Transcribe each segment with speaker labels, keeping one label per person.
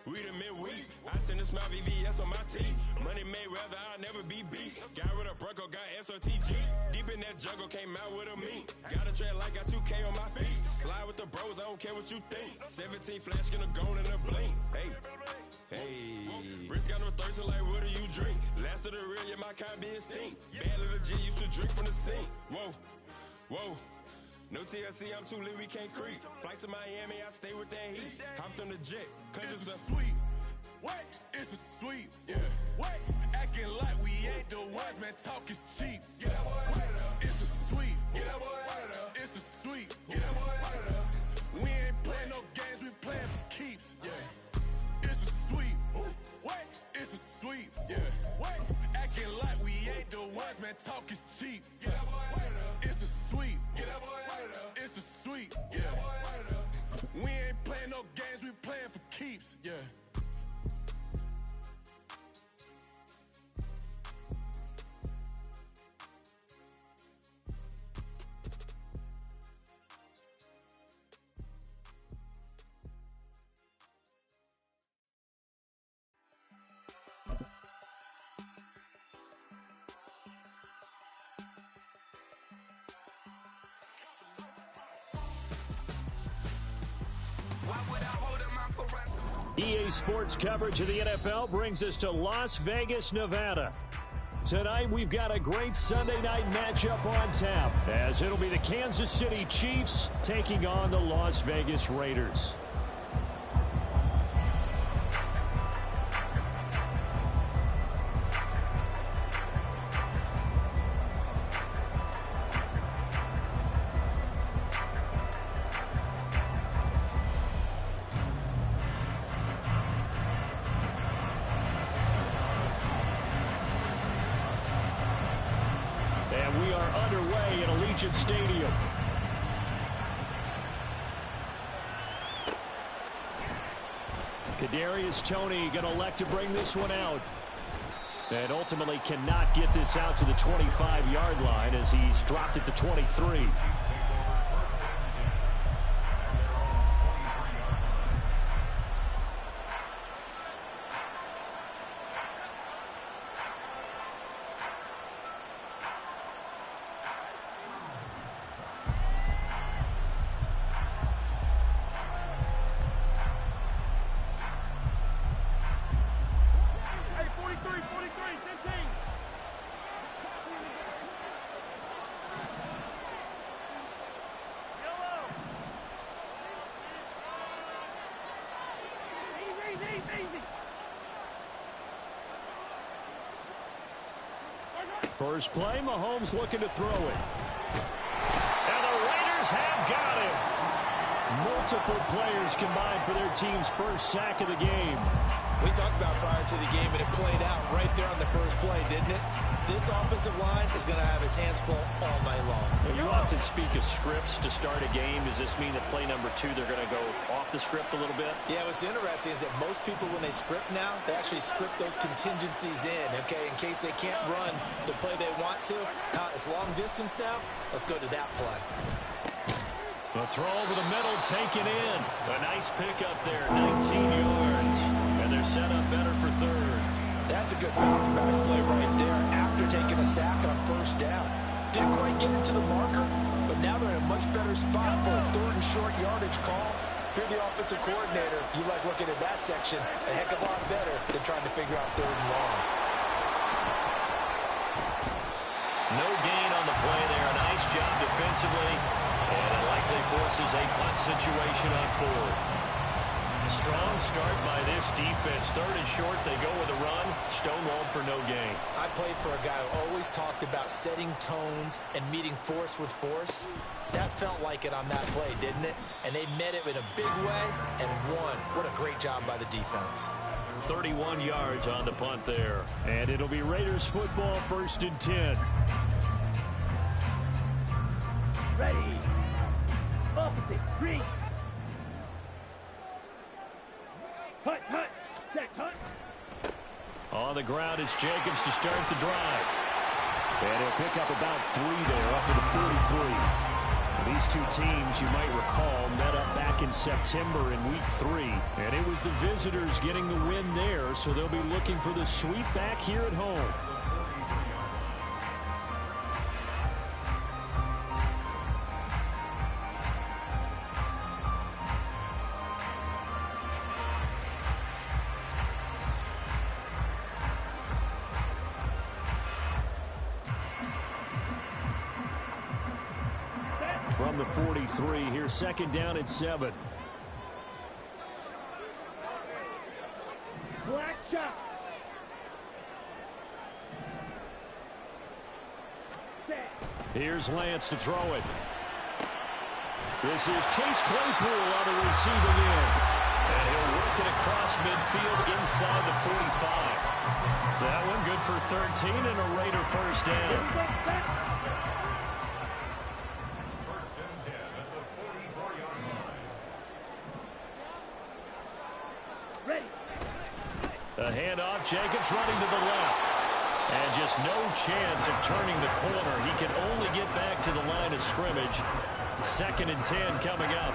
Speaker 1: We the midweek. I tend to smile VVS on my teeth. Money made rather I'll never be beat. Got rid of Bronco, got SOTG. Deep in that jungle, came out with a meat. Got a track like got 2K on my feet. Slide with the bros, I don't care what you think. 17 flash, gonna go in a blink. Hey. Wrist got no thirsty like what do you drink? Last of the real, yeah, my kind be extinct. Bad little G used to drink from the sink. Whoa. No TLC, I'm too lit, we can't creep. Flight to Miami, I stay with that heat. Hopped on the jet, cause it's a sweet. What? It's a sweet. Yeah. What? Acting like we ain't the ones, man, talk is cheap. Get that boy out of there. It's a sweet. Get that boy out of there. It's a sweet. Get that boy out of there. We ain't playing no games, we playing for keeps. Yeah. It's a sweep. What? It's a sweep. Yeah. What? Acting like we ain't the ones, man. Talk is cheap. Get that boy out of there. It's a sweep. Get that boy out of there. It's a sweep. Get that boy out of there. We ain't playing no games, we playing for keeps. Yeah.
Speaker 2: EA Sports coverage of the NFL brings us to Las Vegas, Nevada. Tonight, we've got a great Sunday night matchup on tap, as it'll be the Kansas City Chiefs taking on the Las Vegas Raiders. Stadium. Kadarius Toney going to elect to bring this one out. And ultimately cannot get this out to the 25-yard line as he's dropped it to 23. First play, Mahomes looking to throw it. And the Raiders have got him. Multiple players combined for their team's first sack of the game.
Speaker 3: We talked about prior to the game, and it played out right there on the first play, didn't it? This offensive line is going to have its hands full all night long.
Speaker 2: You often speak of scripts to start a game. Does this mean that play number 2, they're going to go off the script a little bit?
Speaker 3: Yeah, what's interesting is that most people, when they script now, they actually script those contingencies in, okay, in case they can't run the play they want to. It's long distance now. Let's go to that play.
Speaker 2: The throw over the middle, taken in. A nice pickup there, 19 yards. And they're set up better for third.
Speaker 3: That's a good bounce back play right there after taking a sack on first down. Didn't quite get it to the marker, but now they're in a much better spot for a third and short yardage call. If you're the offensive coordinator, you like looking at that section a heck of a lot better than trying to figure out third and long.
Speaker 2: No gain on the play there. Nice job defensively. And it likely forces a punt situation on fourth. Strong start by this defense. Third and short, they go with a run. Stonewalled for no gain.
Speaker 3: I played for a guy who always talked about setting tones and meeting force with force. That felt like it on that play, didn't it? And they met it in a big way and won. What a great job by the defense.
Speaker 2: 31 yards on the punt there. And it'll be Raiders football, 1st and 10.
Speaker 4: Ready. Opposite. 3. Hunt. Check, hunt.
Speaker 2: On the ground, it's Jacobs to start the drive. And he'll pick up about 3 there, up to the 43. These two teams, you might recall, met up back in September in Week 3. And it was the visitors getting the win there, so they'll be looking for the sweep back here at home. From the 43, here's 2nd down and 7.
Speaker 4: Black shot. Set.
Speaker 2: Here's Lance to throw it. This is Chase Claypool on the receiving end. And he'll work it across midfield inside the 45. That one good for 13 and a Raider first down. A handoff, Jacobs running to the left. And just no chance of turning the corner. He can only get back to the line of scrimmage. 2nd and 10 coming up.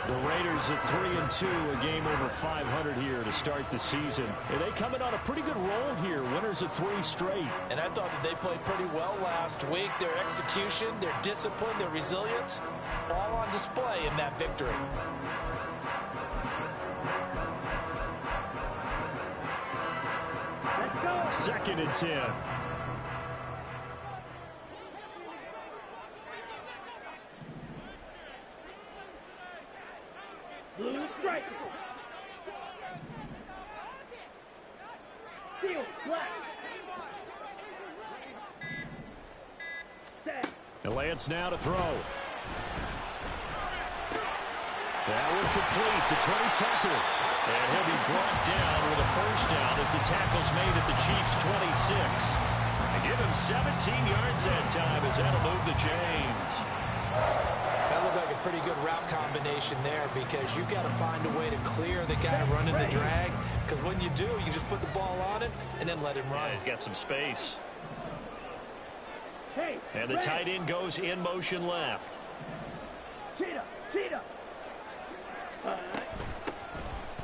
Speaker 2: The Raiders at 3-2, a game over 500 here to start the season. And they coming on a pretty good roll here, winners of 3 straight.
Speaker 3: And I thought that they played pretty well last week. Their execution, their discipline, their resilience, all on display in that victory.
Speaker 4: Let's go.
Speaker 2: 2nd and 10.
Speaker 4: Blue strike. Steel black. Set.
Speaker 2: And Lance now to throw. That one complete to Trey Tucker. And he'll be brought down with a first down as the tackle's made at the Chiefs' 26. And give him 17 yards that time as that'll move the chains.
Speaker 3: That looked like a pretty good route combination there because you've got to find a way to clear the guy running the drag. Because when you do, you just put the ball on him and then let him run.
Speaker 2: Yeah, he's got some space.
Speaker 4: Hey,
Speaker 2: And the tight end goes in motion left.
Speaker 4: Cheetah, cheetah.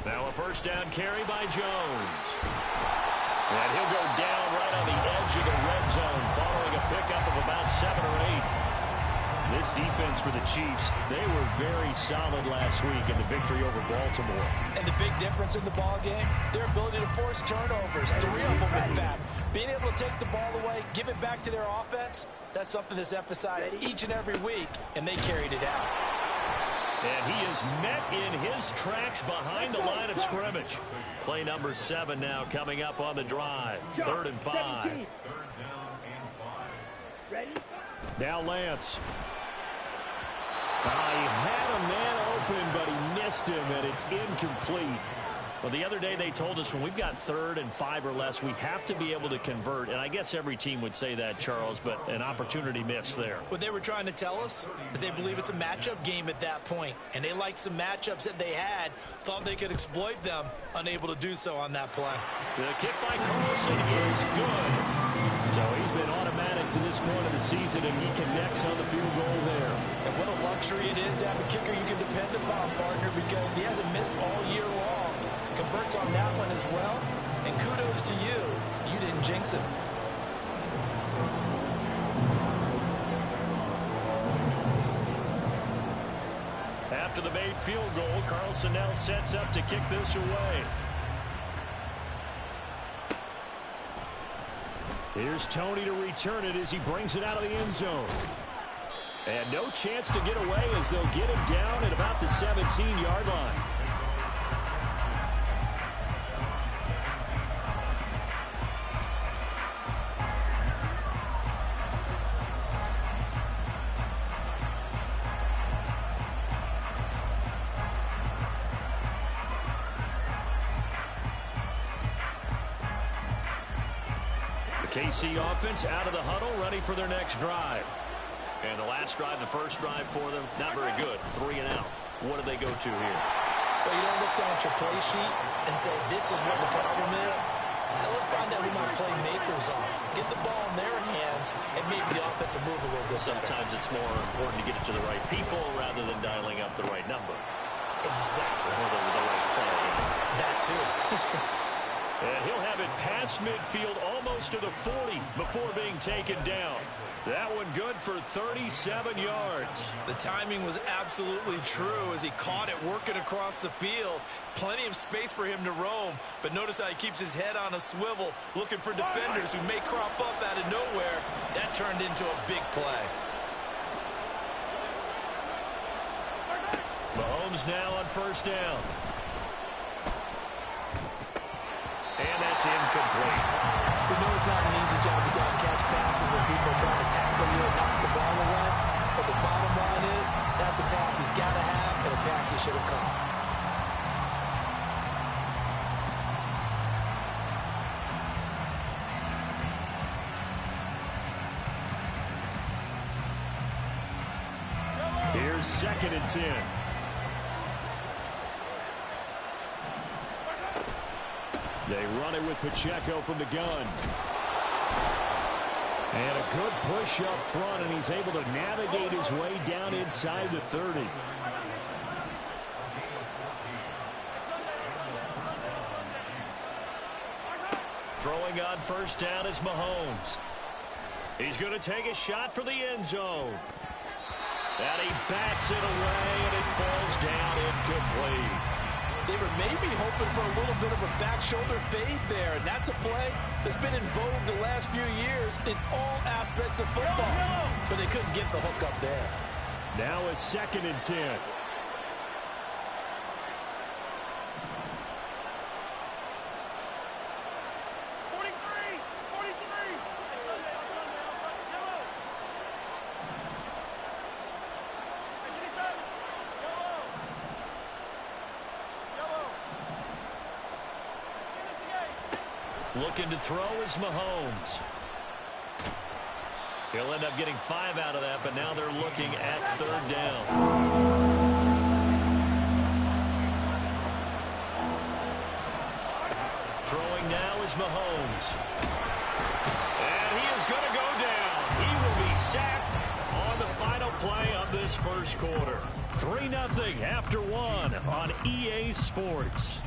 Speaker 2: Now a first down carry by Jones. And he'll go down right on the edge of the red zone following a pickup of about 7 or 8. This defense for the Chiefs, they were very solid last week in the victory over Baltimore.
Speaker 3: And the big difference in the ball game, their ability to force turnovers, 3 of them in fact. Being able to take the ball away, give it back to their offense, that's something that's emphasized each and every week, and they carried it out.
Speaker 2: And he is met in his tracks behind the line of scrimmage. Play number 7 now coming up on the drive. 3rd and 5.
Speaker 4: Ready?
Speaker 2: Now Lance. He had a man open, but he missed him, and it's incomplete. Well, the other day they told us when we've got 3rd and 5 or less, we have to be able to convert. And I guess every team would say that, Charles, but an opportunity missed there.
Speaker 3: What they were trying to tell us is they believe it's a matchup game at that point. And they liked some matchups that they had, thought they could exploit them, unable to do so on that play.
Speaker 2: The kick by Carlson is good. So he's been automatic to this point of the season, and he connects on the field goal there.
Speaker 3: And what a luxury it is to have a kicker you can depend upon, partner, because he hasn't missed all year long. Converts on that one as well. And kudos to you. You didn't jinx it.
Speaker 2: After the made field goal, Carlson now sets up to kick this away. Here's Tony to return it as he brings it out of the end zone. And no chance to get away as they'll get him down at about the 17-yard line. KC offense out of the huddle, ready for their next drive. And the last drive, the first drive for them, not very good. 3 and out. What do they go to here?
Speaker 3: Well, you don't look down at your play sheet and say, this is what the problem is. Let's find out who my playmakers are. Get the ball in their hands, and maybe the offensive move a little bit better.
Speaker 2: Sometimes it's more important to get it to the right people rather than dialing up the right number.
Speaker 3: Exactly.
Speaker 2: Or the right play.
Speaker 3: That too.
Speaker 2: And he'll have it past midfield almost to the 40 before being taken down. That one good for 37 yards.
Speaker 3: The timing was absolutely true as he caught it working across the field. Plenty of space for him to roam, but notice how he keeps his head on a swivel looking for defenders who may crop up out of nowhere. That turned into a big play.
Speaker 2: Mahomes now on first down. And that's incomplete.
Speaker 3: We know it's not an easy job to go out and catch passes when people are trying to tackle you and knock the ball away. But the bottom line is, that's a pass he's got to have and a pass he should have caught.
Speaker 2: Here's 2nd and 10. They run it with Pacheco from the gun. And a good push up front, and he's able to navigate his way down inside the 30. Throwing on first down is Mahomes. He's going to take a shot for the end zone. And he bats it away, and it falls down incomplete.
Speaker 3: They were maybe hoping for a little bit of a back shoulder fade there, and that's a play that's been in vogue the last few years in all aspects of football. But they couldn't get the hook up there.
Speaker 2: Now a 2nd and 10. Looking to throw is Mahomes. He'll end up getting 5 out of that, but now they're looking at 3rd down. Throwing now is Mahomes. And he is going to go down. He will be sacked on the final play of this first quarter. 3-0 after 1 on EA Sports.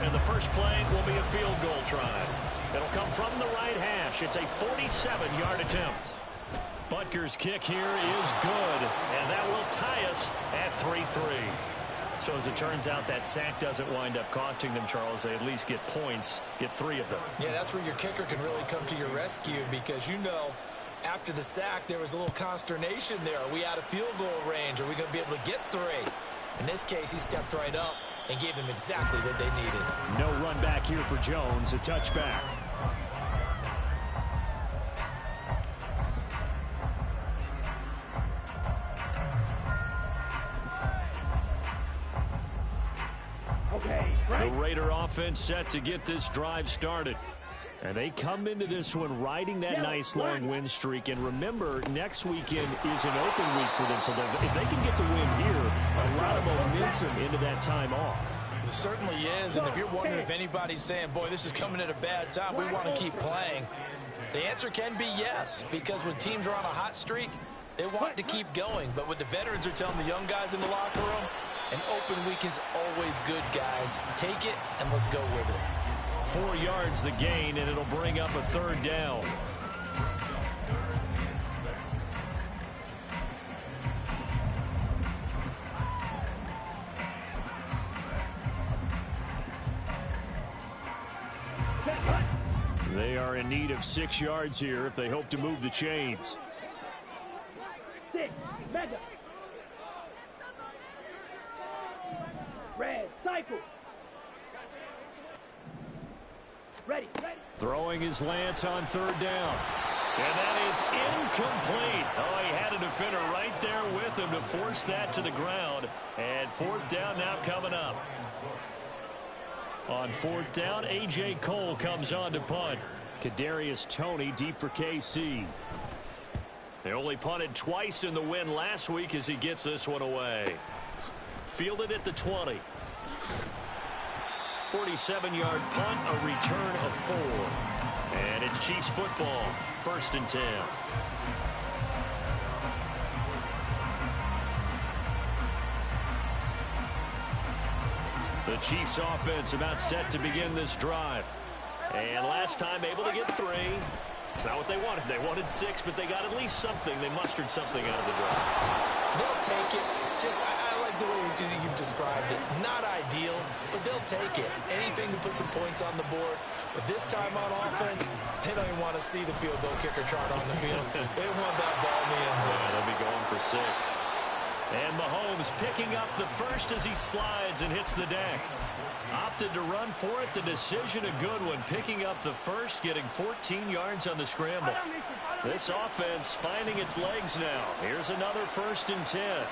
Speaker 2: And the first play will be a field goal try. It'll come from the right hash. It's a 47-yard attempt. Butker's kick here is good, and that will tie us at 3-3. So as it turns out, that sack doesn't wind up costing them, Charles. They at least get points, get 3 of them.
Speaker 3: Yeah, that's where your kicker can really come to your rescue because, you know, after the sack, there was a little consternation there. Are we out of field goal range? Are we going to be able to get 3? In this case, he stepped right up and gave them exactly what they needed.
Speaker 2: No run back here for Jones, a touchback.
Speaker 4: Okay, right.
Speaker 2: The Raider offense set to get this drive started. And they come into this one riding that nice long win streak. And remember, next weekend is an open week for them. So if they can get the win here, a lot of momentum into that time off.
Speaker 3: It certainly is. And if you're wondering if anybody's saying, boy, this is coming at a bad time, we want to keep playing, the answer can be yes. Because when teams are on a hot streak, they want to keep going. But what the veterans are telling the young guys in the locker room, an open week is always good, guys. Take it and let's go with it.
Speaker 2: 4 yards the gain, and it'll bring up a 3rd down. They are in need of 6 yards here if they hope to move the chains.
Speaker 4: 6, Mega. Red, cycle. Ready.
Speaker 2: Throwing his Lance on 3rd down. And that is incomplete. Oh, he had a defender right there with him to force that to the ground. And 4th down now coming up. On 4th down, A.J. Cole comes on to punt. Kadarius Toney deep for KC. They only punted twice in the win last week as he gets this one away. Fielded at the 20. 47-yard punt, a return of 4. And it's Chiefs football, 1st and 10. The Chiefs offense about set to begin this drive. And last time able to get 3. It's not what they wanted. They wanted 6, but they got at least something. They mustered something out of the drive.
Speaker 3: They'll take it. I like the way you've described it. Not ideal, but they'll take it. Anything to put some points on the board. But this time on offense, they don't even want to see the field goal kicker trot on the field. They want that ball in the end zone.
Speaker 2: Yeah, they'll be going for 6. And Mahomes picking up the first as he slides and hits the deck. Opted to run for it. The decision a good one. Picking up the first, getting 14 yards on the scramble. This offense finding its legs now. Here's another 1st and 10.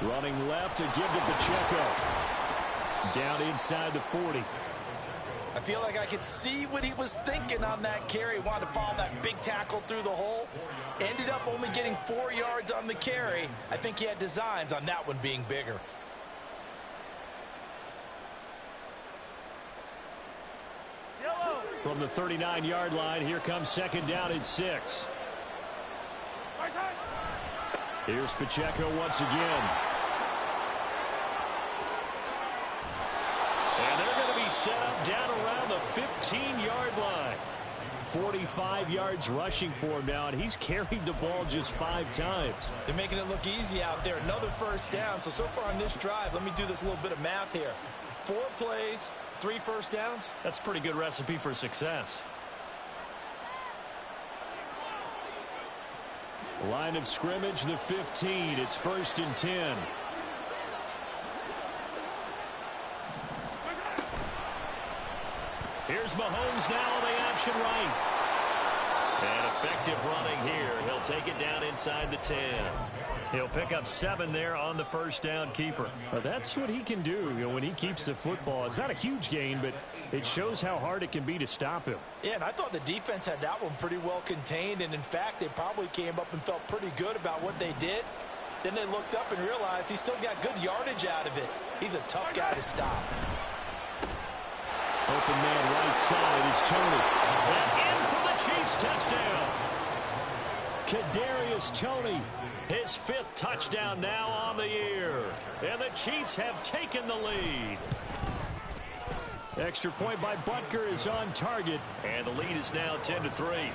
Speaker 2: Running left to give to Pacheco. Down inside the 40.
Speaker 3: I feel like I could see what he was thinking on that carry. Wanted to follow that big tackle through the hole. Ended up only getting 4 yards on the carry. I think he had designs on that one being bigger.
Speaker 2: From the 39-yard line, here comes 2nd down and 6. Here's Pacheco once again. And they're going to be set up down around the 15-yard line. 45 yards rushing for him now, and he's carried the ball just 5 times.
Speaker 3: They're making it look easy out there. Another 1st down. So far on this drive, let me do this little bit of math here. 4 plays, 3 1st downs.
Speaker 2: That's a pretty good recipe for success. Line of scrimmage, the 15. It's 1st and 10. Here's Mahomes now on the option right. And effective running here. He'll take it down inside the 10. He'll pick up 7 there on the 1st down keeper. But that's what he can do, when he keeps the football. It's not a huge gain, but it shows how hard it can be to stop him.
Speaker 3: Yeah, and I thought the defense had that one pretty well contained. And, in fact, they probably came up and felt pretty good about what they did. Then they looked up and realized he still got good yardage out of it. He's a tough guy to stop.
Speaker 2: Open man right side is Tony. And in for the Chiefs touchdown. Kadarius Toney, his 5th touchdown now on the year. And the Chiefs have taken the lead. Extra point by Butker is on target. And the lead is now 10-3.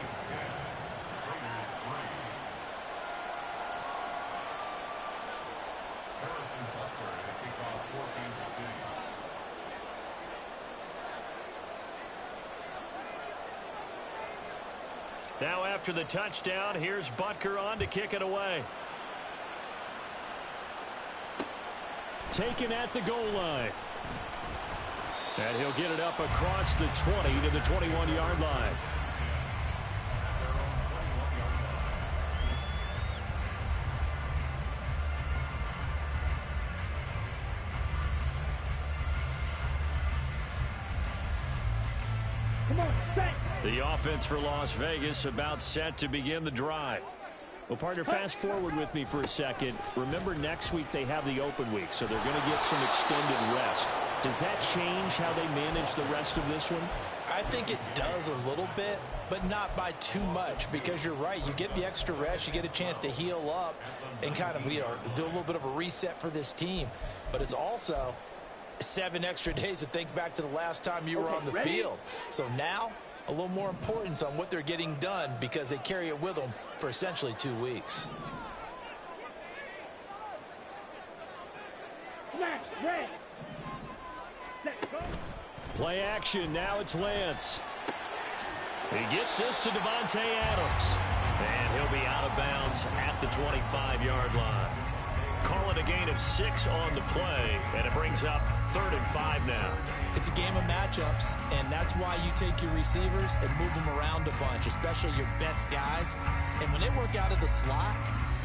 Speaker 2: Now after the touchdown, here's Butker on to kick it away. Taken at the goal line. And he'll get it up across the 20 to the 21-yard line.
Speaker 4: Come on, set.
Speaker 2: The offense for Las Vegas about set to begin the drive. Well, partner, fast forward with me for a second. Remember, next week they have the open week, so they're going to get some extended rest. Does that change how they manage the rest of this one?
Speaker 3: I think it does a little bit, but not by too much, because you're right. You get the extra rest, you get a chance to heal up and kind of, do a little bit of a reset for this team. But it's also 7 extra days to think back to the last time you were on the field. So now, a little more importance on what they're getting done, because they carry it with them for essentially 2 weeks.
Speaker 4: Smash, red. Set, go.
Speaker 2: Play action. Now it's Lance. He gets this to Devontae Adams. And he'll be out of bounds at the 25-yard line. Call it a gain of 6 on the play, and it brings up 3rd and 5 now.
Speaker 3: It's a game of matchups, and that's why you take your receivers and move them around a bunch, especially your best guys. And when they work out of the slot,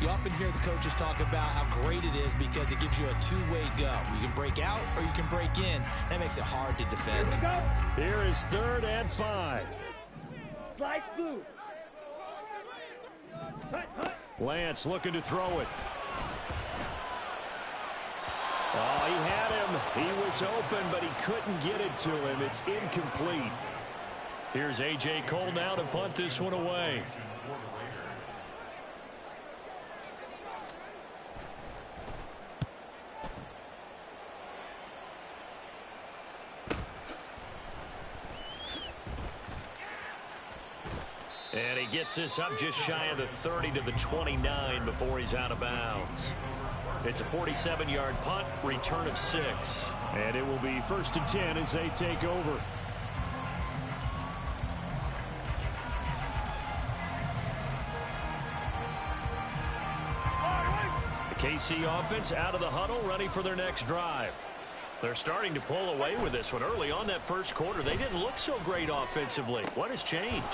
Speaker 3: you often hear the coaches talk about how great it is because it gives you a two-way go. You can break out or you can break in. That makes it hard to defend.
Speaker 4: Here we go.
Speaker 2: Here is 3rd and 5.
Speaker 4: Slide through.
Speaker 2: Lance looking to throw it. Oh, he had him. He was open, but he couldn't get it to him. It's incomplete. Here's A.J. Cole now to punt this one away. And he gets this up just shy of the 30 to the 29 before he's out of bounds. It's a 47-yard punt, return of 6. And it will be 1st and 10 as they take over. The KC offense out of the huddle, ready for their next drive. They're starting to pull away with this one. Early on that first quarter, they didn't look so great offensively. What has changed?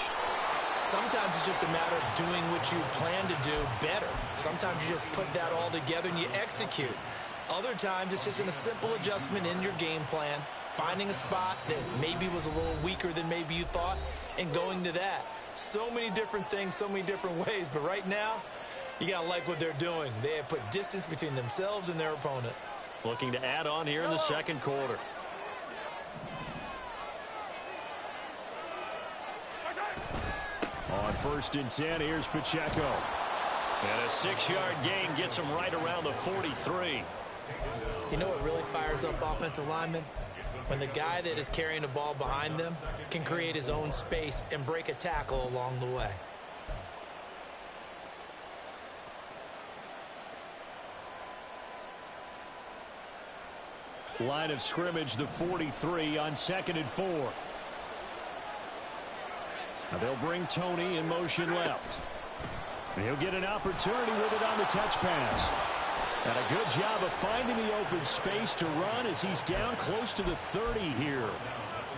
Speaker 3: Sometimes it's just a matter of doing what you plan to do better. Sometimes you just put that all together and you execute. Other times it's just in a simple adjustment in your game plan, finding a spot that maybe was a little weaker than maybe you thought, and going to that. So many different things, so many different ways, but right now, you got to like what they're doing. They have put distance between themselves and their opponent.
Speaker 2: Looking to add on here in the second quarter. On 1st and 10, here's Pacheco. And a 6-yard gain gets him right around the 43.
Speaker 3: You know what really fires up offensive linemen? When the guy that is carrying the ball behind them can create his own space and break a tackle along the way.
Speaker 2: Line of scrimmage, the 43 on 2nd and 4. Now they'll bring Tony in motion left. And he'll get an opportunity with it on the touch pass. And a good job of finding the open space to run as he's down close to the 30 here.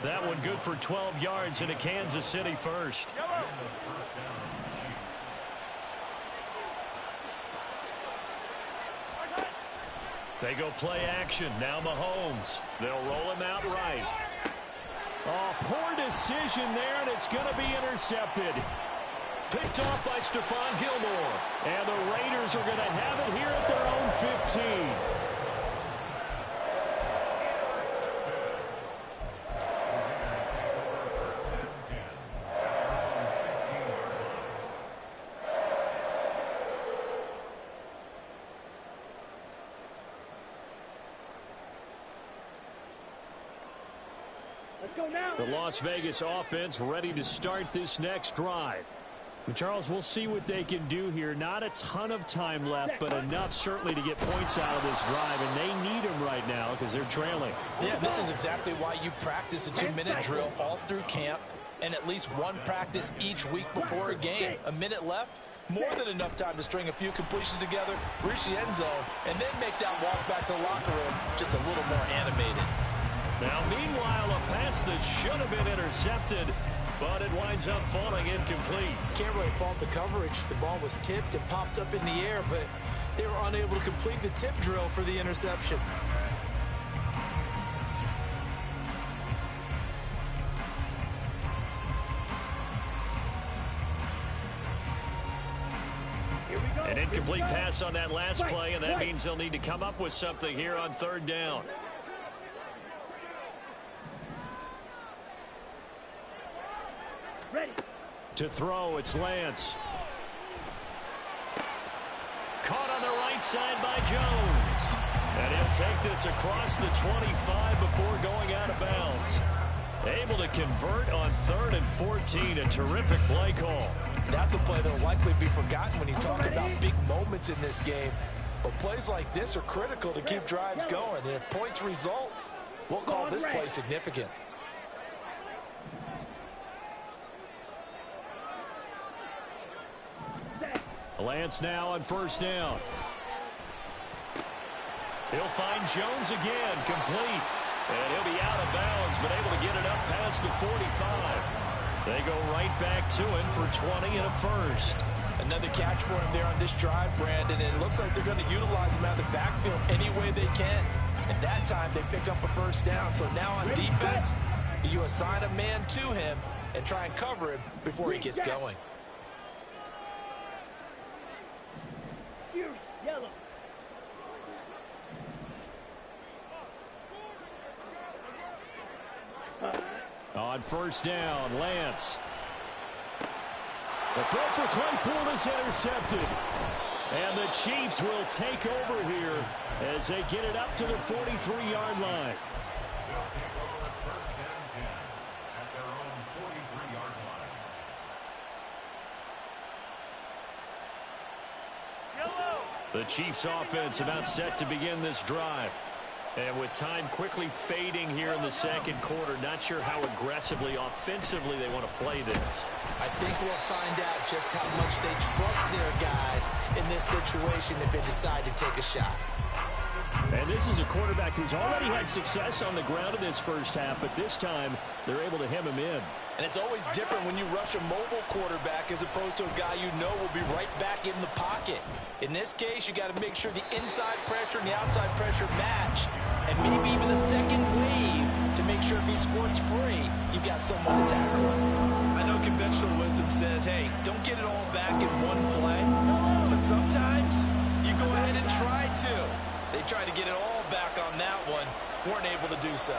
Speaker 2: That one good for 12 yards in a Kansas City first. They go play action. Now Mahomes. They'll roll him out right. Oh, poor decision there, and it's going to be intercepted. Picked off by Stephon Gilmore. And the Raiders are going to have it here at their own 15. The Las Vegas offense ready to start this next drive. And Charles, we'll see what they can do here. Not a ton of time left, but enough certainly to get points out of this drive, and they need them right now because they're trailing.
Speaker 3: Yeah, this is exactly why you practice a 2-minute drill all through camp and at least one practice each week before a game. A minute left, more than enough time to string a few completions together, reach the end zone, and then make that walk back to the locker room just a little more animated.
Speaker 2: Now, meanwhile, a pass that should have been intercepted, but it winds up falling incomplete.
Speaker 3: Can't really fault the coverage. The ball was tipped and popped up in the air, but they were unable to complete the tip drill for the interception.
Speaker 2: An incomplete pass on that last play, and that means they'll need to come up with something here on 3rd down.
Speaker 4: Ready.
Speaker 2: To throw, it's Lance. Caught on the right side by Jones. And he'll take this across the 25 before going out of bounds. Able to convert on 3rd and 14. A terrific play call.
Speaker 3: That's a play that will likely be forgotten when you talk about big moments in this game. But plays like this are critical to keep drives going. And if points result, we'll call this play significant.
Speaker 2: Lance now on 1st down. He'll find Jones again, complete. And he'll be out of bounds, but able to get it up past the 45. They go right back to him for 20 and a first.
Speaker 3: Another catch for him there on this drive, Brandon. And it looks like they're going to utilize him out of the backfield any way they can. And that time they pick up a 1st down. So now on defense, you assign a man to him and try and cover him before he gets going.
Speaker 2: On first down, Lance. The throw for Claypool is intercepted. And the Chiefs will take over here as they get it up to the 43-yard line. The Chiefs offense about set to begin this drive. And with time quickly fading here in the second quarter, not sure how aggressively, offensively they want to play this.
Speaker 3: I think we'll find out just how much they trust their guys in this situation if they decide to take a shot.
Speaker 2: And this is a quarterback who's already had success on the ground in this first half, but this time they're able to hem him in.
Speaker 3: And it's always different when you rush a mobile quarterback as opposed to a guy you know will be right back in the pocket. In this case, you got to make sure the inside pressure and the outside pressure match, and maybe even a second wave to make sure if he squirts free, you've got someone to tackle him. I know conventional wisdom says, hey, don't get it all back in one play, but sometimes you go ahead and try to. They tried to get it all back on that one, weren't able to do so.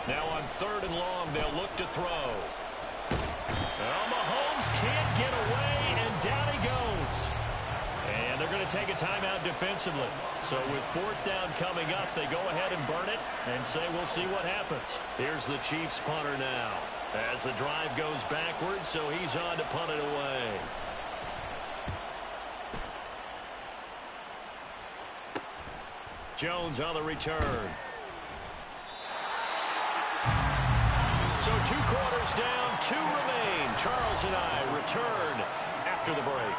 Speaker 2: Now on third and long, they'll look to throw. Well, Mahomes can't get away, and down he goes. And they're going to take a timeout defensively. So with fourth down coming up, they go ahead and burn it and say we'll see what happens. Here's the Chiefs punter now as the drive goes backwards, so he's on to punt it away. Jones on the return. So 2 quarters down, 2 remain. Charles and I return after the break.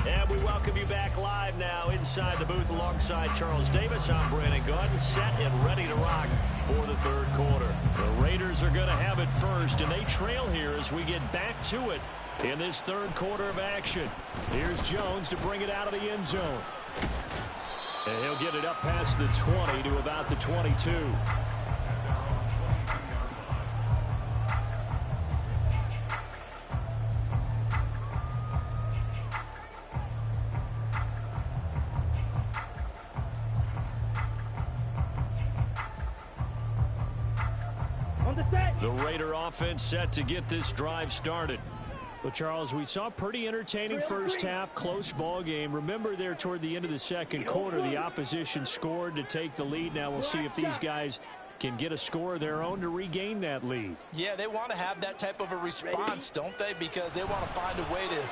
Speaker 2: And we welcome you back live now inside the booth alongside Charles Davis. I'm Brandon Gaudin, set and ready to rock for the third quarter. The Raiders are going to have it first, and they trail here as we get back to it in this third quarter of action. Here's Jones to bring it out of the end zone. And he'll get it up past the 20 to about the 22. The Raider offense set to get this drive started. Well, Charles, we saw a pretty entertaining first half, close ball game. Remember there toward the end of the second quarter, the opposition scored to take the lead. Now we'll see if these guys can get a score of their own to regain that lead.
Speaker 3: Yeah, they want to have that type of a response, don't they? Because they want to find a way to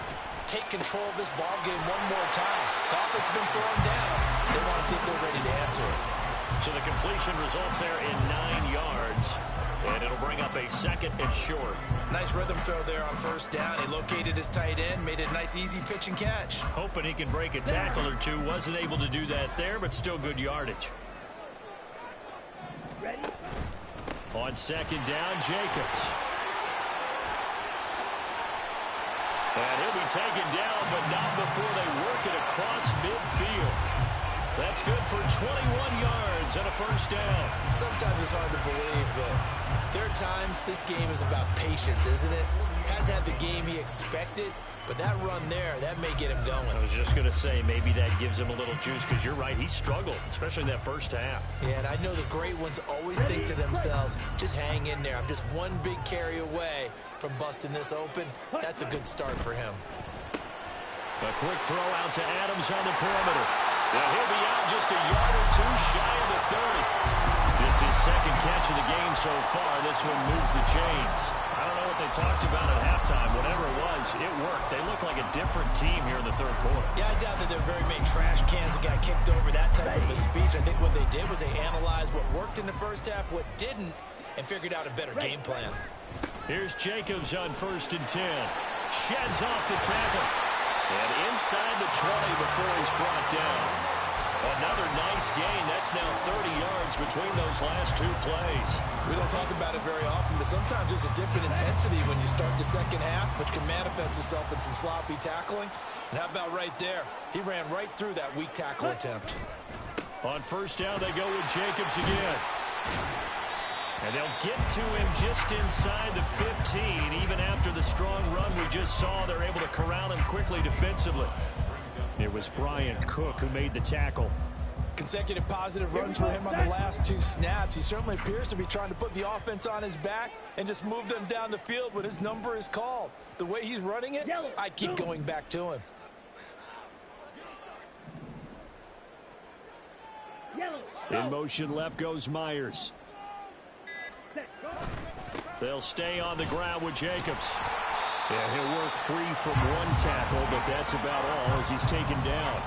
Speaker 3: take control of this ball game one more time. The offense has been thrown down. They want to see if they're ready to answer it.
Speaker 2: So the completion results there in 9 yards. And it'll bring up a second and short.
Speaker 3: Nice rhythm throw there on first down. He located his tight end, made it a nice easy pitch and catch.
Speaker 2: Hoping he can break a tackle or two. Wasn't able to do that there, but still good yardage.
Speaker 4: Ready?
Speaker 2: On second down, Jacobs. And he'll be taken down, but not before they work it across midfield. That's good for 21 yards and a first down.
Speaker 3: Sometimes it's hard to believe, but there are times this game is about patience, isn't it? Hasn't had the game he expected, but that run there, that may get him going.
Speaker 2: I was just going to say, maybe that gives him a little juice, because you're right, he struggled, especially in that first half.
Speaker 3: Yeah, and I know the great ones always think to themselves, just hang in there. I'm just one big carry away from busting this open. That's a good start for him.
Speaker 2: A quick throw out to Adams on the perimeter. And he'll be out just a yard or two shy of the 30. Just his second catch of the game so far. This one moves the chains. I don't know what they talked about at halftime. Whatever it was, it worked. They look like a different team here in the third quarter.
Speaker 3: Yeah, I doubt that there are very many trash cans that got kicked over, that type of a speech. I think what they did was they analyzed what worked in the first half, what didn't, and figured out a better game plan.
Speaker 2: Here's Jacobs on first and 10. Sheds off the tackle. And inside the 20 before he's brought down. Another nice gain. That's now 30 yards difference between those last two plays.
Speaker 3: We don't talk about it very often, but sometimes there's a dip in intensity when you start the second half, which can manifest itself in some sloppy tackling. And how about right there? He ran right through that weak tackle attempt.
Speaker 2: On first down, they go with Jacobs again. And they'll get to him just inside the 15. Even after the strong run we just saw, they're able to corral him quickly defensively. It was Bryant Cook who made the tackle.
Speaker 3: Consecutive positive runs for him on the last two snaps. He certainly appears to be trying to put the offense on his back and just move them down the field when his number is called. The way he's running it, I keep going back to him.
Speaker 2: In motion left goes Myers. They'll stay on the ground with Jacobs. Yeah, he'll work free from one tackle, but that's about all as he's taken down.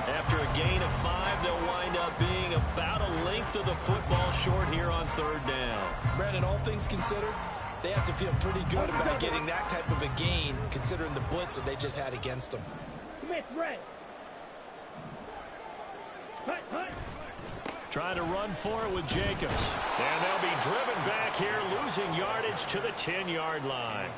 Speaker 2: After a gain of 5, they'll wind up being about a length of the football short here on third down.
Speaker 3: Brandon, all things considered, they have to feel pretty good about getting that type of a gain, considering the blitz that they just had against them.
Speaker 2: Trying to run for it with Jacobs. And they'll be driven back here, losing yardage to the 10-yard line.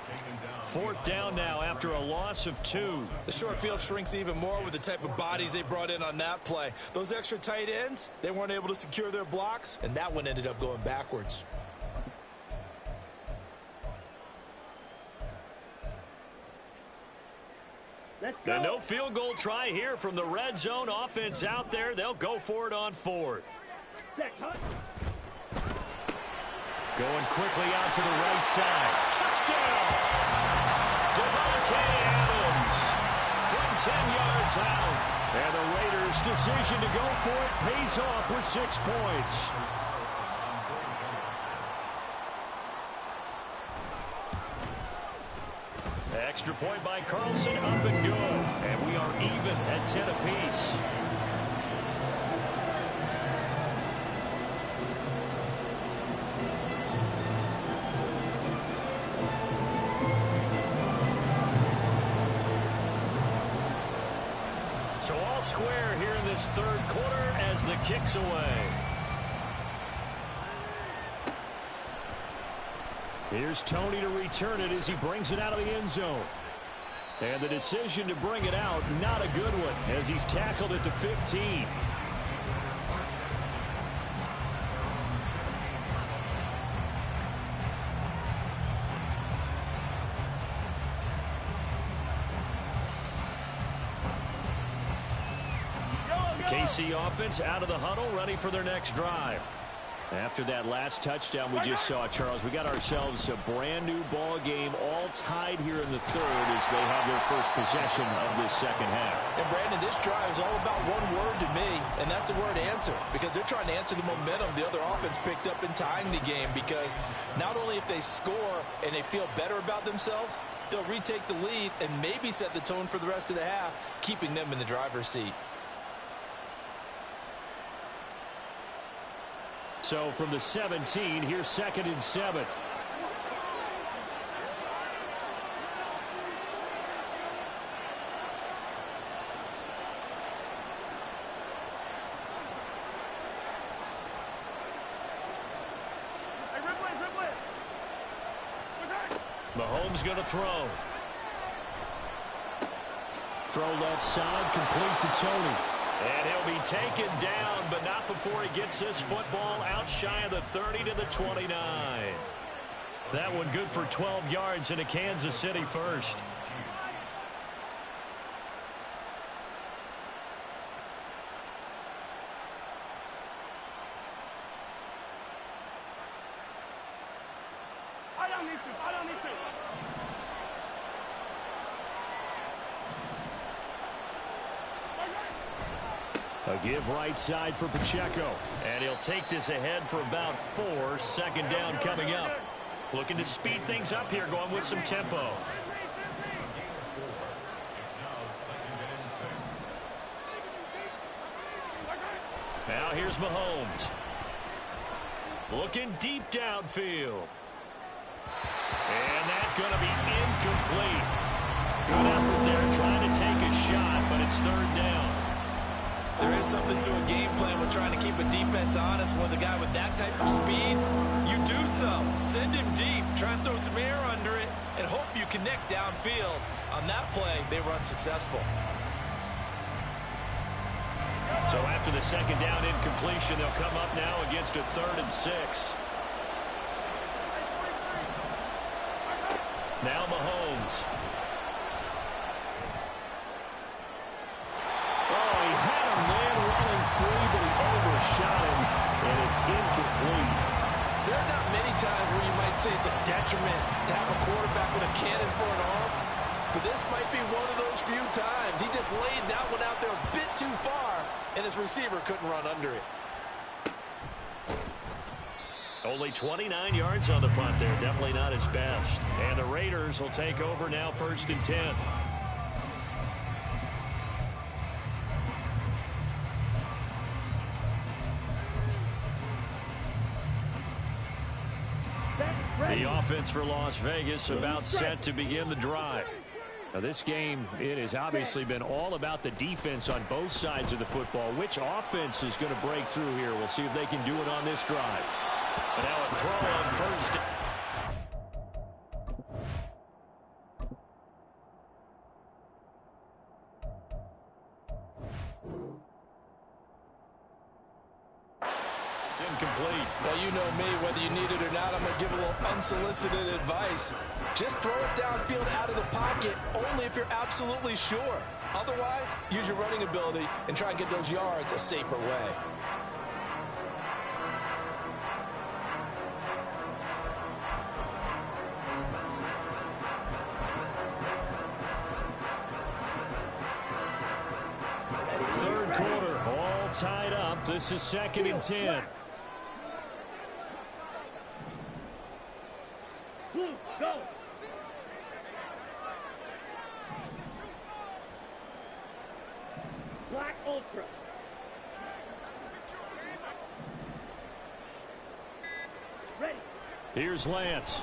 Speaker 2: Fourth down now after a loss of 2.
Speaker 3: The short field shrinks even more with the type of bodies they brought in on that play. Those extra tight ends, they weren't able to secure their blocks, and that one ended up going backwards.
Speaker 4: Let's go.
Speaker 2: And no field goal try here from the red zone offense out there. They'll go for it on 4th. Going quickly out to the right side. Touchdown! Devontae Adams from 10 yards out. And the Raiders' decision to go for it pays off with 6 points. Extra point by Carlson, up and good. And we are even at 10 apiece. So all square here in this third quarter as the kick's away. Here's Tony to return it as he brings it out of the end zone. And the decision to bring it out, not a good one, as he's tackled at the 15. KC offense out of the huddle, ready for their next drive. After that last touchdown we just saw, Charles, we got ourselves a brand-new ball game, all tied here in the third as they have their first possession of this second half.
Speaker 3: And, Brandon, this drive is all about one word to me, and that's the word answer, because they're trying to answer the momentum the other offense picked up in tying the game, because not only if they score and they feel better about themselves, they'll retake the lead and maybe set the tone for the rest of the half, keeping them in the driver's seat.
Speaker 2: So from the 17, here's 2nd and 7. Mahomes going to throw. Throw left side, complete to Tony. And he'll be taken down, but not before he gets this football out shy of the 30 to the 29. That one good for 12 yards into Kansas City first. A give right side for Pacheco. And he'll take this ahead for about 4. 2nd down coming up. Looking to speed things up here, going with some tempo. Now here's Mahomes. Looking deep downfield. And that's going to be incomplete. Good effort there trying to take a shot, but it's 3rd down.
Speaker 3: There is something to a game plan with trying to keep a defense honest. With a guy with that type of speed, you do so. Send him deep, try and throw some air under it, and hope you connect downfield. On that play, they were unsuccessful.
Speaker 2: So after the second down incompletion, they'll come up now against a 3rd and 6. Now Mahomes. Oh, he had a man running free, but he overshot him, and it's incomplete.
Speaker 3: There are not many times where you might say it's a detriment to have a quarterback with a cannon for an arm, but this might be one of those few times. He just laid that one out there a bit too far, and his receiver couldn't run under it.
Speaker 2: Only 29 yards on the punt there. Definitely not his best. And the Raiders will take over now, 1st and 10. The offense for Las Vegas about set to begin the drive. Now this game, it has obviously been all about the defense on both sides of the football. Which offense is going to break through here? We'll see if they can do it on this drive. But now a throw on 1st. It's incomplete.
Speaker 3: Well, you know me, whether you need it or not, I'm going to give a little unsolicited advice. Just throw it downfield out of the pocket, only if you're absolutely sure. Otherwise, use your running ability and try and get those yards a safer way.
Speaker 2: Third quarter, all tied up. This is 2nd and 10.
Speaker 4: Blue, go. Black Ultra. Ready.
Speaker 2: Here's Lance.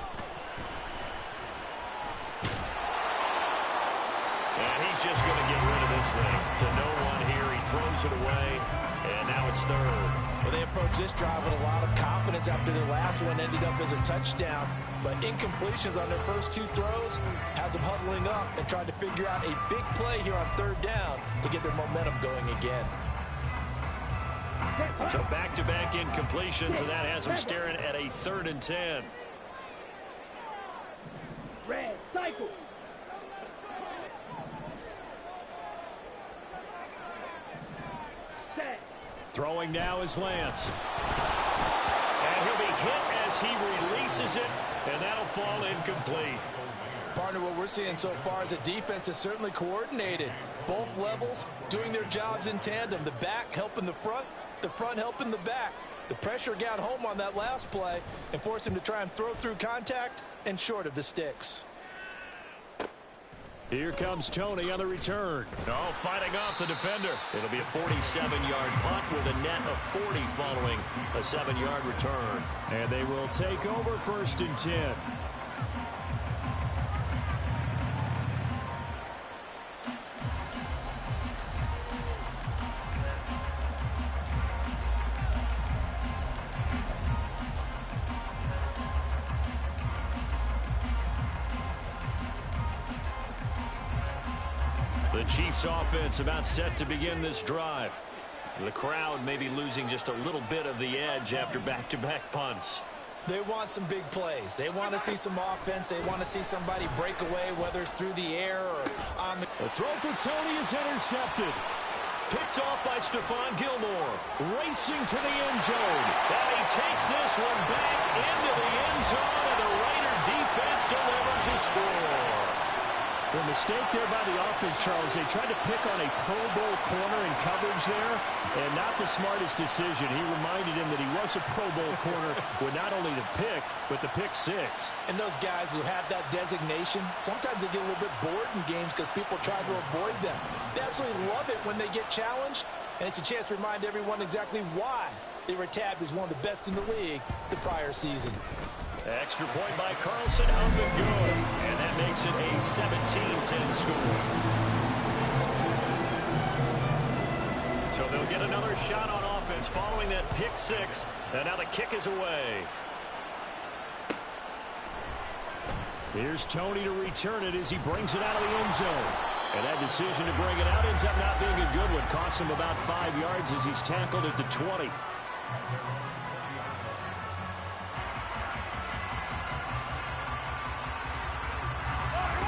Speaker 2: And he's just going to get rid of this thing to no one here. He throws it away, and now it's 3rd.
Speaker 3: Well, they approached this drive with a lot of confidence after their last one ended up as a touchdown. But incompletions on their first 2 throws has them huddling up and trying to figure out a big play here on 3rd down to get their momentum going again.
Speaker 2: So back-to-back incompletions, and that has them staring at a 3rd and 10.
Speaker 4: Red, cycle. Set.
Speaker 2: Throwing now is Lance. And he'll be hit as he releases it, and that'll fall incomplete.
Speaker 3: Partner, what we're seeing so far is a defense is certainly coordinated. Both levels doing their jobs in tandem. The back helping the front helping the back. The pressure got home on that last play and forced him to try and throw through contact and short of the sticks.
Speaker 2: Here comes Tony on the return. Oh, fighting off the defender. It'll be a 47-yard punt with a net of 40 following a 7-yard return. And they will take over 1st and 10. The Chiefs offense about set to begin this drive. The crowd may be losing just a little bit of the edge after back-to-back punts.
Speaker 3: They want some big plays. They want to see some offense. They want to see somebody break away, whether it's through the air or on the...
Speaker 2: The throw for Tony is intercepted. Picked off by Stephon Gilmore. Racing to the end zone. And he takes this one back into the end zone, and the Raider defense delivers a score. The mistake there by the offense, Charles. They tried to pick on a Pro Bowl corner in coverage there, and not the smartest decision. He reminded him that he was a Pro Bowl corner with not only the pick, but the pick six.
Speaker 3: And those guys who have that designation, sometimes they get a little bit bored in games because people try to avoid them. They absolutely love it when they get challenged, and it's a chance to remind everyone exactly why they were tabbed as one of the best in the league the prior season.
Speaker 2: Extra point by Carlson, out and good. And that makes it a 17-10 score. So they'll They'll get another shot on offense following that pick six. And now the kick is away. Here's Tony to return it as he brings it out of the end zone. And that decision to bring it out ends up not being a good one. Costs him about 5 yards as he's tackled at the 20.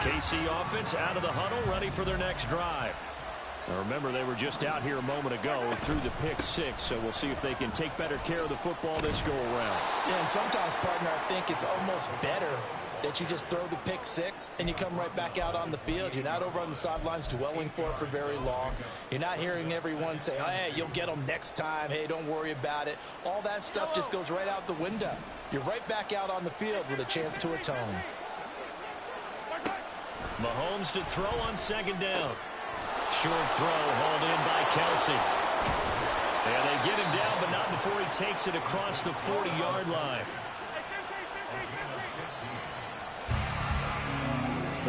Speaker 2: KC offense out of the huddle, ready for their next drive. Now remember, they were just out here a moment ago through the pick six, so we'll see if they can take better care of the football this go-around.
Speaker 3: Yeah, and sometimes, partner, I think it's almost better that you just throw the pick six and you come right back out on the field. You're not over on the sidelines dwelling for it for very long. You're not hearing everyone say, hey, you'll get them next time. Hey, don't worry about it. All that stuff just goes right out the window. You're right back out on the field with a chance to atone.
Speaker 2: Mahomes to throw on second down. Short throw hauled in by Kelsey. And they get him down, but not before he takes it across the 40-yard line.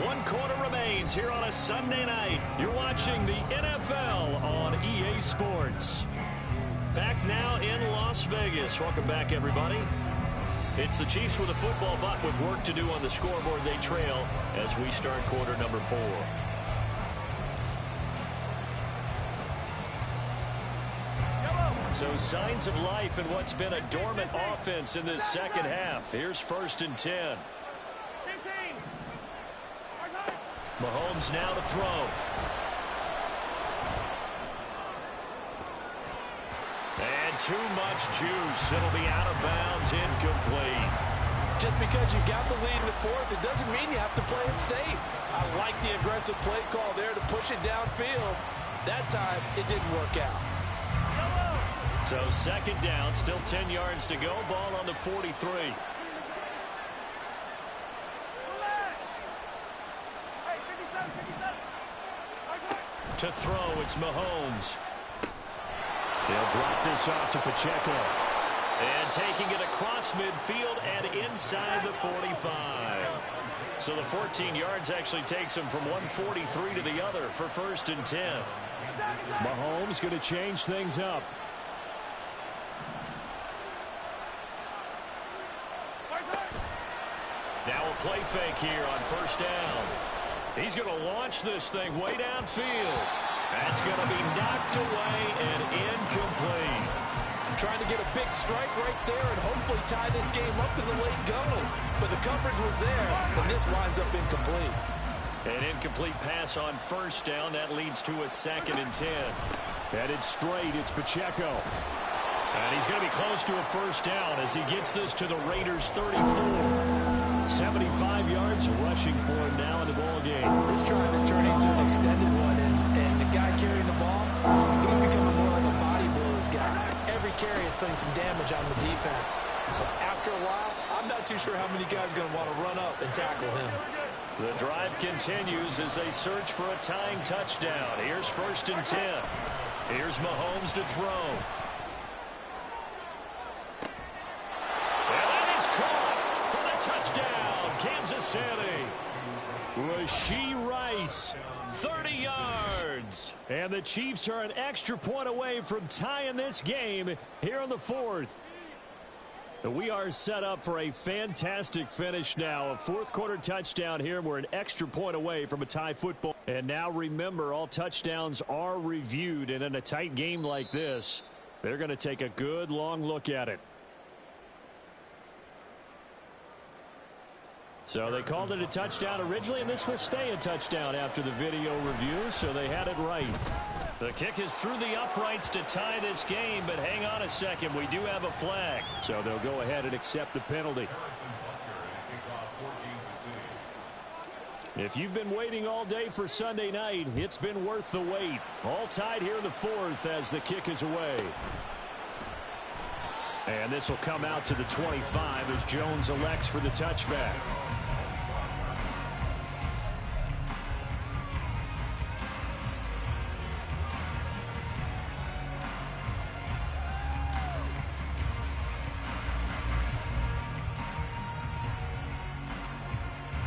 Speaker 2: 1 quarter remains here on a Sunday night. You're watching the NFL on EA Sports. Back now in Las Vegas. Welcome back, everybody. It's the Chiefs with a football, but with work to do on the scoreboard, they trail as we start quarter number 4. So signs of life in what's been a dormant offense in this second half. Here's 1st and 10. Mahomes now to throw. And too much juice. It'll be out of bounds, incomplete.
Speaker 3: Just because you got the lead in the fourth, it doesn't mean you have to play it safe. I like the aggressive play call there to push it downfield. That time, it didn't work out.
Speaker 2: So second down, still 10 yards to go. Ball on the 43. To throw, it's Mahomes. They'll drop this off to Pacheco. And taking it across midfield and inside the 45. So the 14 yards actually takes him from 143 to the other for 1st and 10.
Speaker 5: Mahomes going to change things up.
Speaker 2: Now a play fake here on 1st down. He's going to launch this thing way downfield. That's going to be knocked away and incomplete.
Speaker 3: Trying to get a big strike right there and hopefully tie this game up in the late going. But the coverage was there, and this winds up incomplete.
Speaker 2: An incomplete pass on 1st down. That leads to a 2nd and 10.
Speaker 5: Headed straight, it's Pacheco.
Speaker 2: And he's going to be close to a 1st down as he gets this to the Raiders' 34.
Speaker 5: 75 yards rushing for him now in the ball game.
Speaker 3: This drive is turning into an extended one, and the guy carrying the ball, he's becoming more like a body blows guy. Every carry is putting some damage on the defense. So after a while, I'm not too sure how many guys are going to want to run up and tackle him.
Speaker 2: The drive continues as they search for a tying touchdown. Here's 1st and 10. Here's Mahomes to throw. Touchdown, Kansas City.
Speaker 5: Rashee Rice,
Speaker 2: 30 yards.
Speaker 5: And the Chiefs are an extra point away from tying this game here in the 4th. We are set up for a fantastic finish now. A 4th quarter touchdown here. We're an extra point away from a tie football. And now remember, all touchdowns are reviewed. And in a tight game like this, they're going to take a good long look at it. So they called it a touchdown originally, and this will stay a touchdown after the video review, so they had it right.
Speaker 2: The kick is through the uprights to tie this game, but hang on a second. We do have a flag.
Speaker 5: So they'll go ahead and accept the penalty. If you've been waiting all day for Sunday night, it's been worth the wait. All tied here in the 4th as the kick is away. And this will come out to the 25 as Jones elects for the touchback.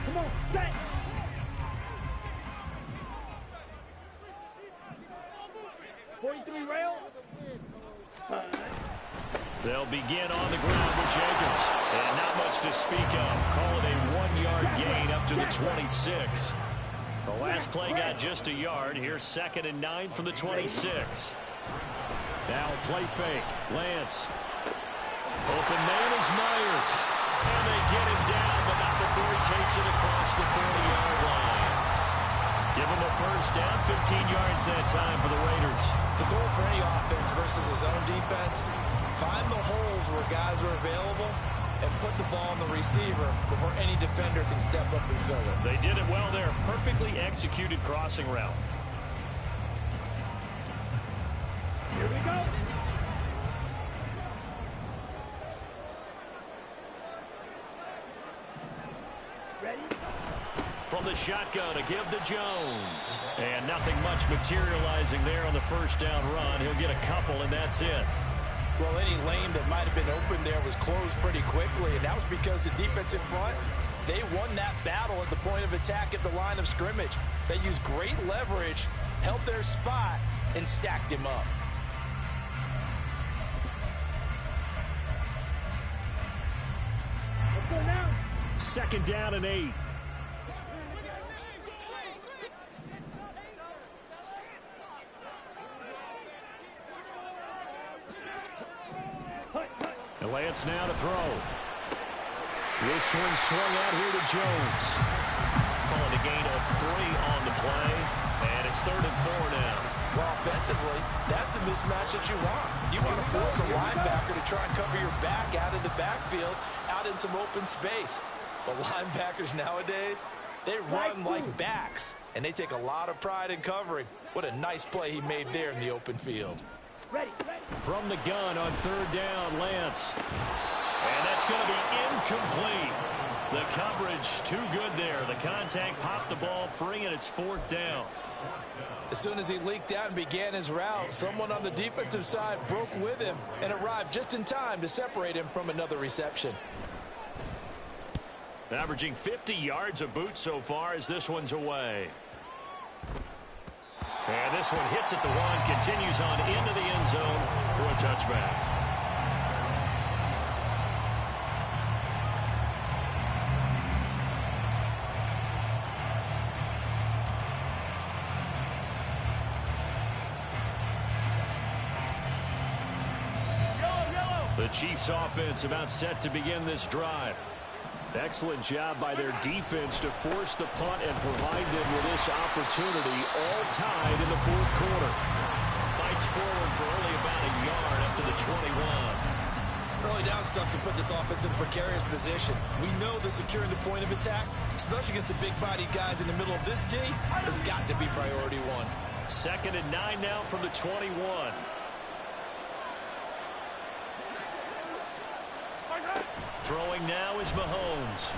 Speaker 4: Come on, set. Rail.
Speaker 5: begin on the ground with Jacobs. And not much to speak of. Call it a 1-yard gain up to the 26. The last play got just a yard. Here's 2nd and 9 from the 26. Now play fake. Lance. Open man is Myers. And they get him down, but not before he takes it across the 40-yard line. Give him a first down, 15 yards that time for the Raiders.
Speaker 3: The goal for any offense versus his own defense, find the holes where guys are available and put the ball on the receiver before any defender can step up and fill it.
Speaker 5: They did it well there. Perfectly executed crossing route.
Speaker 4: Here we go. Ready?
Speaker 5: From the shotgun, a give to Jones. And nothing much materializing there on the first down run. He'll get a couple, and that's it.
Speaker 3: Well, any lane that might have been open there was closed pretty quickly, and that was because the defensive front, they won that battle at the point of attack at the line of scrimmage. They used great leverage, held their spot, and stacked him up.
Speaker 4: Let's go now.
Speaker 5: 2nd down and 8. And Lance now to throw. This one swung out here to Jones. Calling a gain of 3 on the play. And it's 3rd and 4 now.
Speaker 3: Well, offensively, that's the mismatch that you want. You want to force a linebacker to try and cover your back out of the backfield, out in some open space. But linebackers nowadays, they run like backs, and they take a lot of pride in covering. What a nice play he made there in the open field.
Speaker 4: Ready, ready.
Speaker 5: From the gun on 3rd down, Lance. And that's going to be incomplete. The coverage too good there. The contact popped the ball free, and it's 4th down.
Speaker 3: As soon as he leaked out and began his route, someone on the defensive side broke with him and arrived just in time to separate him from another reception.
Speaker 5: Averaging 50 yards a boot so far as this one's away. And this one hits at the 1, continues on into the end zone for a touchback. The Chiefs offense about set to begin this drive. Excellent job by their defense to force the punt and provide them with this opportunity, all tied in the 4th quarter. Fights forward for only about a yard up to the 21.
Speaker 3: Early down stuff to put this offense in a precarious position. We know that securing the point of attack, especially against the big-bodied guys in the middle of this D, has got to be priority 1.
Speaker 5: 2nd and 9 now from the 21. Throwing now is Mahomes.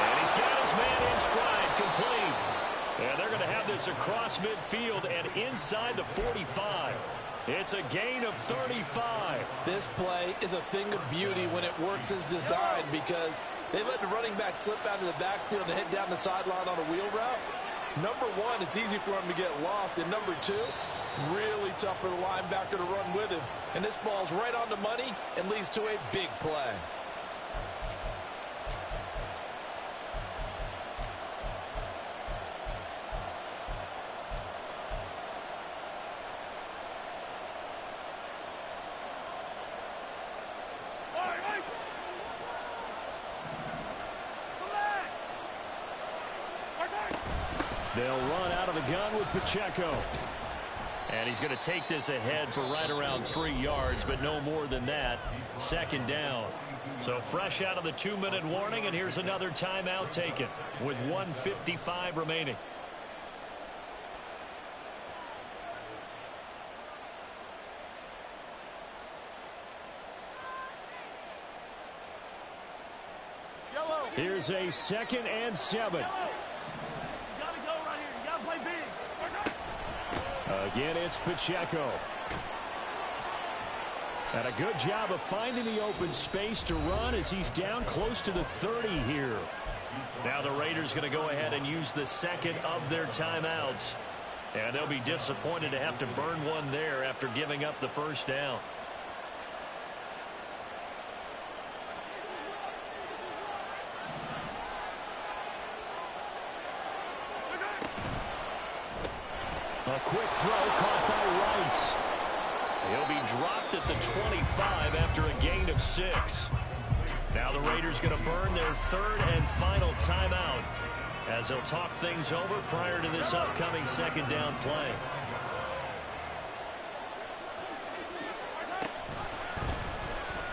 Speaker 5: And he's got his man in stride, complete. And they're going to have this across midfield and inside the 45. It's a gain of 35.
Speaker 3: This play is a thing of beauty when it works as designed because they let the running back slip out of the backfield and head down the sideline on a wheel route. Number 1, it's easy for him to get lost. And number 2, really tough for the linebacker to run with him. And this ball's right on the money and leads to a big play.
Speaker 5: They'll run out of the gun with Pacheco. And he's going to take this ahead for right around 3 yards, but no more than that. 2nd down. So fresh out of the 2-minute warning, and here's another timeout taken with 1:55 remaining. Here's a 2nd and 7. Again, it's Pacheco. And a good job of finding the open space to run as he's down close to the 30 here. Now the Raiders going to go ahead and use the 2nd of their timeouts. And they'll be disappointed to have to burn one there after giving up the first down. A quick throw caught by Rice. He'll be dropped at the 25 after a gain of 6. Now the Raiders going to burn their third and final timeout as they'll talk things over prior to this upcoming second down play.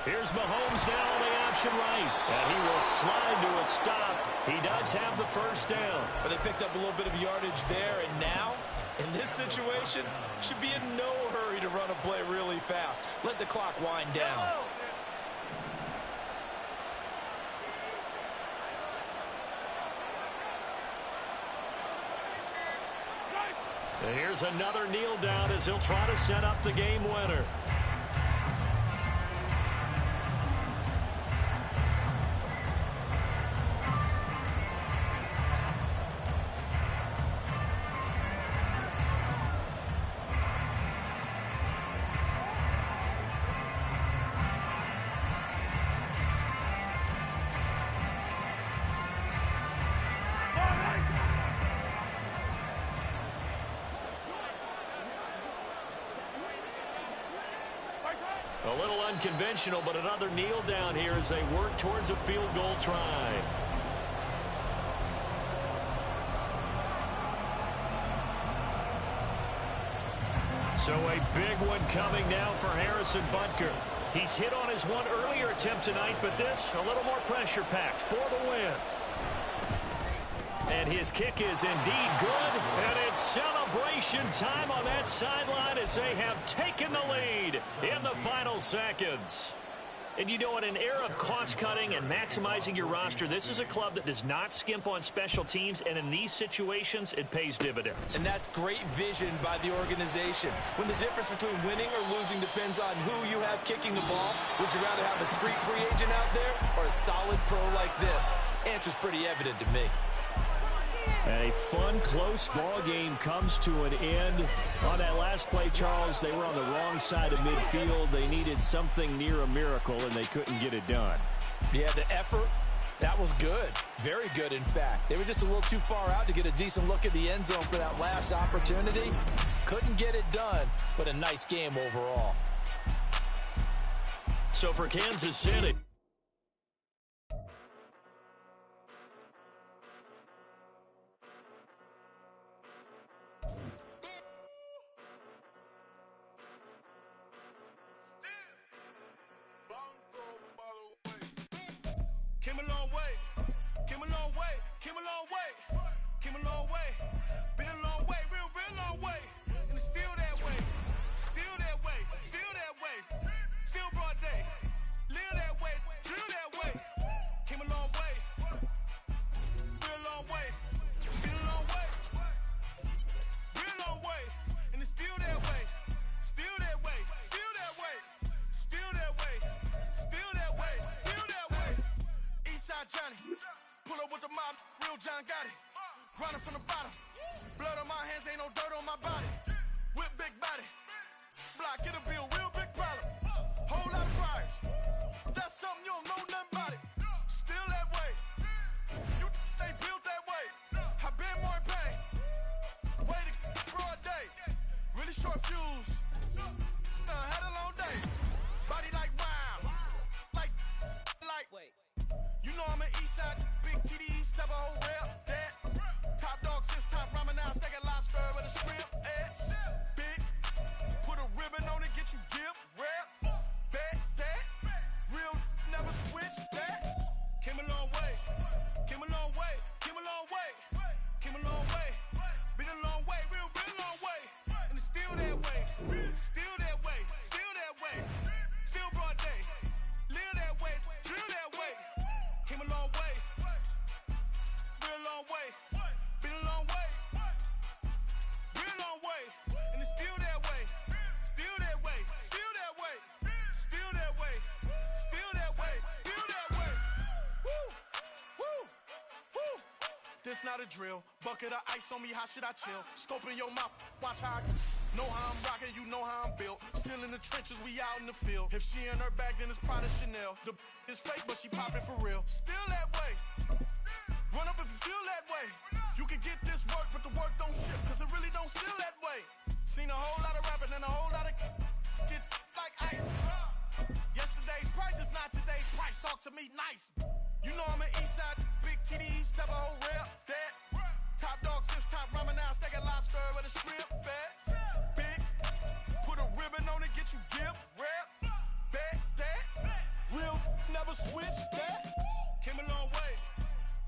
Speaker 5: Here's Mahomes now on the option right. And he will slide to a stop. He does have the first down.
Speaker 3: But they picked up a little bit of yardage there, and now, in this situation, should be in no hurry to run a play really fast. Let the clock wind down.
Speaker 5: And here's another kneel down as he'll try to set up the game winner. A little unconventional, but another kneel down here as they work towards a field goal try. So a big one coming now for Harrison Butker. He's hit on his one earlier attempt tonight, but this a little more pressure-packed for the win. And his kick is indeed good, and it's celebration time on that sideline as they have taken the lead in the final seconds. And you know, in an era of cost-cutting and maximizing your roster, this is a club that does not skimp on special teams, and in these situations, it pays dividends.
Speaker 3: And that's great vision by the organization. When the difference between winning or losing depends on who you have kicking the ball, would you rather have a street free agent out there or a solid pro like this? Answer's pretty evident to me.
Speaker 5: A fun, close ball game comes to an end. On that last play, Charles, they were on the wrong side of midfield. They needed something near a miracle, and they couldn't get it done.
Speaker 3: Yeah, the effort, that was good. Very good, in fact. They were just a little too far out to get a decent look at the end zone for that last opportunity. Couldn't get it done, but a nice game overall.
Speaker 5: So for Kansas City,
Speaker 1: Came a long way, came a long way, came a long way, came a long way, been a long way, real long way, and it's still that way, still that way, still that way, still broad day, live that way, drill that way, came a long way, real long way, been a long way, real long way, and it's still that way, still that way, still that way, still that way, still that way, still that way. Eastside Johnny, pull up with the mob, real John got it. Running from the bottom, blood on my hands, ain't no dirt on my body. Whip big body, block, it'll be a real big problem. Whole lot of prize, that's something you don't know nothing about it. Still that way, you ain't built that way. I been more in pain, way to broad day. Really short fuse, had a long day. Body like wow, like. Wait. You know I'm an east side, big TD, step a whole rep, that. Top dog since top ramen now, steak and lobster with a shrimp, big. Put a ribbon on it, get you
Speaker 6: this not a drill. Bucket of ice on me, how should I chill? Scope in your mouth, watch how I know how I'm rocking, you know how I'm built. Still in the trenches, we out in the field. If she in her bag, then it's Prada Chanel. The is fake, but she poppin' for real. Still that way. Run up if you feel that way. You can get this work, but the work don't ship, cause it really don't feel that way. Seen a whole lot of rapping and a whole lot of get like ice. Yesterday's price is not today's price. Talk to me nice. You know I'm an Eastside big TDE, step a whole rep. That top dog since top ramen now, steak and lobster with a shrimp. Fat, big, put a ribbon on it, get you gift. Rep, bet that, real never switch that.